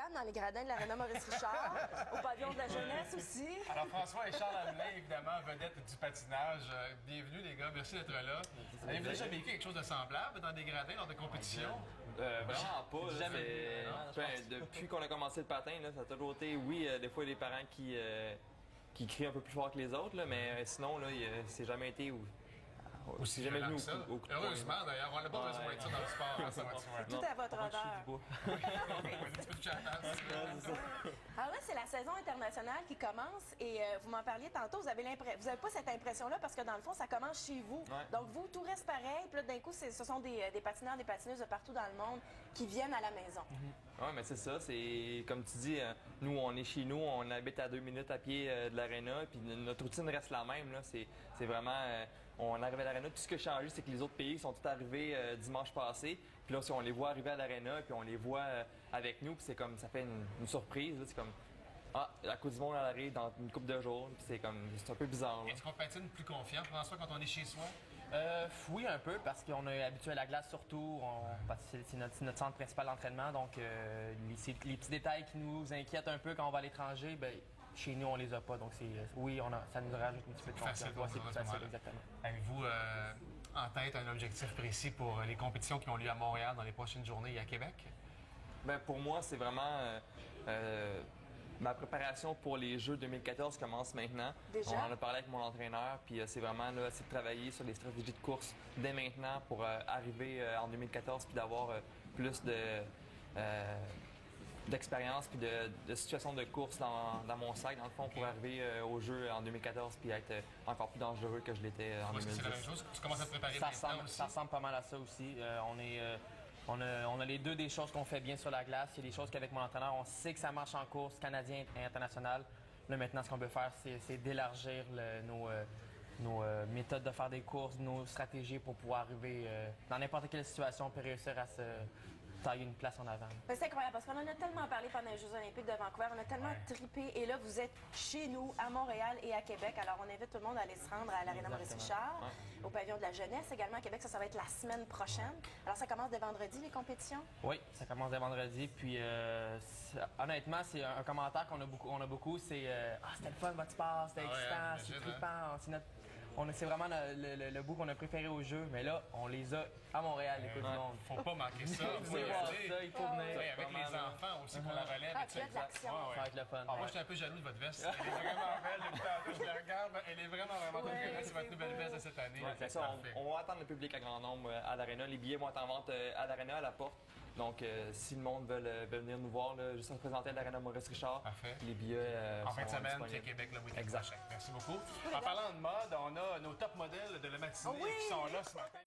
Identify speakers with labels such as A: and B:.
A: fans dans les gradins de l'Aréna Maurice-Richard, au pavillon de la jeunesse aussi.
B: Alors, François et Charles Hamelin, évidemment, vedettes du patinage. Bienvenue, les gars. Merci d'être là. Avez-vous déjà vécu quelque chose de semblable dans des gradins lors de compétitions?
C: Vraiment pas.
B: Jamais.
C: Depuis qu'on a commencé le patin, là, ça a toujours été, oui, des fois, il y a des parents qui crient un peu plus fort que les autres, là, mais sinon, là, c'est jamais été
B: Aussi
C: jamais venu
B: au coup de poing. Heureusement, d'ailleurs, on n'a pas besoin de ça dans le sport. Ça va de soi.
A: Tout à votre honneur.
B: Un petit peu de chatage.
A: Alors là, c'est la saison internationale qui commence et vous m'en parliez tantôt, vous avez pas cette impression-là parce que dans le fond, ça commence chez vous.
C: Ouais.
A: Donc vous, tout reste pareil, puis là, d'un coup, ce sont des patineurs, des patineuses de partout dans le monde qui viennent à la maison.
C: Oui, mais c'est ça. C'est comme tu dis, nous, on est chez nous, on habite à 2 minutes à pied de l'aréna, puis notre routine reste la même. Là. C'est vraiment, on arrive à l'aréna. Tout ce qui a changé, c'est que les autres pays sont tous arrivés dimanche passé. Puis là, on les voit arriver à l'aréna, puis on les voit avec nous, puis c'est comme, ça fait une surprise. C'est comme, la Coupe du Monde elle arrive dans une couple de jours, puis c'est un peu bizarre.
B: Est-ce qu'on patine plus confiant, François, quand on est chez soi?
D: Oui, un peu, parce qu'on est habitué à la glace surtout. C'est notre centre principal d'entraînement. Donc, les petits détails qui nous inquiètent un peu quand on va à l'étranger, ben, chez nous, on les a pas. Donc, oui, ça nous rajoute un petit peu de confiance.
B: Facile,
D: C'est plus facile, exactement.
B: Avez-vous en tête un objectif précis pour les compétitions qui ont lieu à Montréal dans les prochaines journées et à Québec?
C: Ben, pour moi, c'est vraiment... ma préparation pour les Jeux 2014 commence maintenant.
A: Déjà?
C: On en a parlé avec mon entraîneur, puis c'est vraiment là, essayer de travailler sur les stratégies de course dès maintenant pour arriver en 2014 puis d'avoir plus d'expérience puis de situations de course dans mon sac, dans le fond, pour arriver aux Jeux en 2014 puis être encore plus dangereux que je l'étais en 2010.
B: C'est la même chose? Tu commences à te préparer maintenant aussi?
D: Ça ressemble pas mal à ça aussi. On a les deux des choses qu'on fait bien sur la glace. Il y a des choses qu'avec mon entraîneur, on sait que ça marche en course canadien et international. Là, maintenant, ce qu'on veut faire, c'est d'élargir nos méthodes de faire des courses, nos stratégies pour pouvoir arriver dans n'importe quelle situation et réussir à se tailler une place en avant.
A: C'est incroyable parce qu'on en a tellement parlé pendant les Jeux olympiques de Vancouver, on a tellement trippé et là, vous êtes chez nous, à Montréal et à Québec. Alors, on invite tout le monde à aller se rendre à l'Aréna Maurice-Richard, au pavillon de la jeunesse également à Québec. Ça va être la semaine prochaine. Alors, ça commence dès vendredi, les compétitions?
D: Oui, ça commence dès vendredi. Puis, honnêtement, c'est un commentaire qu'on a beaucoup. C'est c'était le fun, votre sport, c'était excitant, c'est trippant. C'est vraiment le bout qu'on a préféré au jeu, mais là, on les a à Montréal, les Coupes du Monde.
B: Faut pas manquer ça.
D: Il faut voir ça, il faut venir.
B: Avec les enfants aussi pour la relève.
A: Il y a de l'action.
D: Ça va être le fun.
B: Moi, j'étais un peu jaloux de votre veste. Elle est vraiment belle. Depuis tantôt, je la regarde. Elle est vraiment très C'est votre nouvelle veste de cette année.
C: C'est ça, on va attendre le public à grand nombre à l'aréna. Les billets vont être en vente à l'aréna, à la porte. Donc, si le monde veut venir nous voir, là, juste se présenter à l'aréna Maurice-Richard, les billets
B: en fin de semaine,
C: disponibles.
B: puis à Québec le week-end
C: Exact.
B: prochain. Merci beaucoup. En parlant de mode, on a nos top modèles de la matinée qui sont là ce matin.